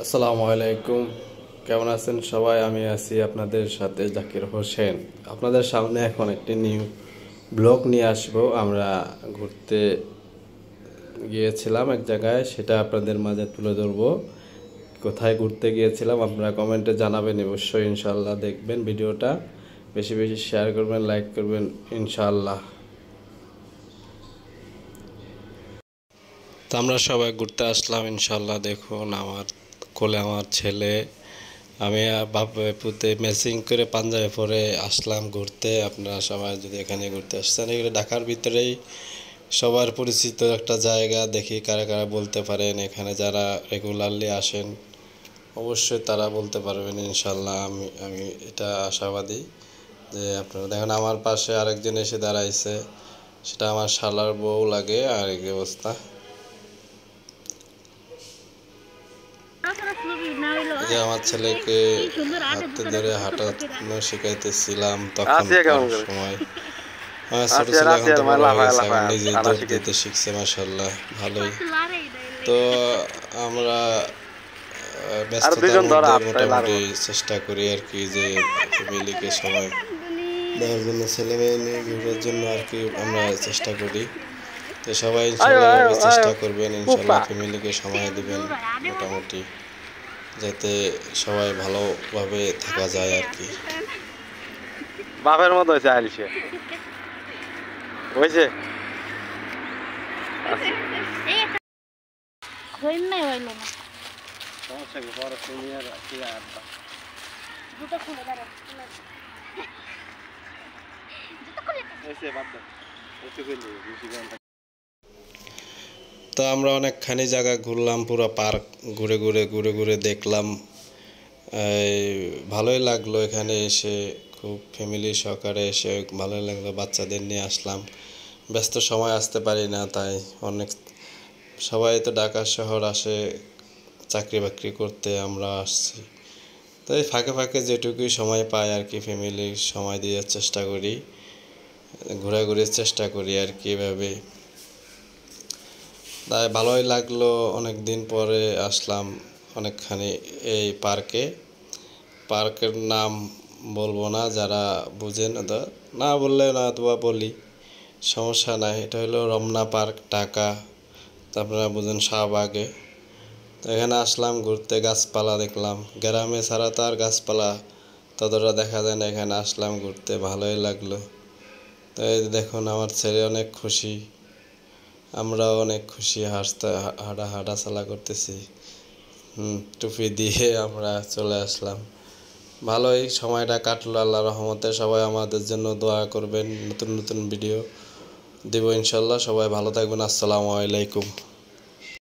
আসসালামু আলাইকুম। কেমন আছেন সবাই? আমি আছি আপনাদের সাথে জাকির হোসেন। আপনাদের সামনে এখন একটি নিউ ব্লগ নিয়ে আসবো। আমরা ঘুরতে গিয়েছিলাম এক জায়গায়, সেটা আপনাদের মাঝে তুলে ধরবো। কোথায় ঘুরতে গিয়েছিলাম আপনারা কমেন্টে জানাবেন অবশ্যই। ইনশাআল্লাহ দেখবেন ভিডিওটা, বেশি বেশি শেয়ার করবেন, লাইক করবেন ইনশাআল্লাহ। তো আমরা সবাই ঘুরতে আসলাম ইনশাআল্লাহ। দেখুন আমার কোলে আমার ছেলে, আমি বাপ পুতে ম্যাচিং করে পাঞ্জাবি পরে আসলাম ঘুরতে। আপনারা সবাই যদি এখানে ঘুরতে আসছেন, এগুলো ঢাকার ভিতরেই সবার পরিচিত একটা জায়গা। দেখি কারা কারা বলতে পারেন, এখানে যারা রেগুলারলি আসেন অবশ্যই তারা বলতে পারবেন ইনশাল্লাহ। আমি এটা আশাবাদী যে আপনারা দেখেন আমার পাশে আরেকজন এসে দাঁড়াইছে, সেটা আমার শালার বউ লাগে। আর এই অবস্থা, যে আমার ছেলেকে হাতে ধরে হাঁটানো শেখাইতেছিলাম তখনকার সময়। আমার ছোট ছেলে এখন তো বড় হয়ে গেছে, এখন নিজে দৌড় দিতে শিখছে মাশাআল্লাহ, ভালোই। তো আমরা ব্যস্ততার মধ্যে মোটামুটি চেষ্টা করি আর কি যে ফ্যামিলিকে সময় দেওয়ার জন্য, ছেলে মেয়ে নিয়ে ঘুরার জন্য আর কি আমরা চেষ্টা করি। তো সবাই ইনশাল্লাহ চেষ্টা করবেন, ইনশাল্লাহ ফ্যামিলিকে সময় দিবেন মোটামুটি, যাতে সবাই ভালোভাবে থাকা যায় আর কি। বাপের মতো হয়েছে আইলিশে হয়েছে তো আমরা অনেকখানি জায়গা ঘুরলাম, পুরো পার্ক ঘুরে ঘুরে ঘুরে ঘুরে দেখলাম। ভালোই লাগলো এখানে এসে, খুব ফ্যামিলি সহকারে এসে ভালোই লাগলো। বাচ্চাদের নিয়ে আসলাম, ব্যস্ত সময় আসতে পারি না, তাই অনেক সবাই তো ঢাকা শহর আসে চাকরি বাকরি করতে, আমরা আসছি। তাই ফাঁকে ফাঁকে যেটুকুই সময় পাই আর কি ফ্যামিলির সময় দেওয়ার চেষ্টা করি, ঘোরাঘুরির চেষ্টা করি আর কি এভাবে। তাই ভালোই লাগলো, অনেক দিন পরে আসলাম অনেকখানি এই পার্কে। পার্কের নাম বলবো না, যারা বুঝেন না বললে না অথবা বলি, সমস্যা নাই। এটা হলো রমনা পার্ক, ঢাকা। তো আপনারা বুঝেন শাহবাগে। তো এখানে আসলাম ঘুরতে, গাছপালা দেখলাম। গ্রামে ছাড়া তো আর গাছপালা ততটা দেখা যায় না, এখানে আসলাম ঘুরতে, ভালোই লাগলো। তো এই দেখুন আমার ছেলে অনেক খুশি, আমরাও অনেক খুশি, হাঁটাচলা করতেছি। টুপি দিয়ে আমরা চলে আসলাম, ভালোই সময়টা কাটলো আল্লাহর রহমতে। সবাই আমাদের জন্য দোয়া করবেন, নতুন নতুন ভিডিও দেব ইনশাল্লাহ। সবাই ভালো থাকবেন, আসসালামু আলাইকুম।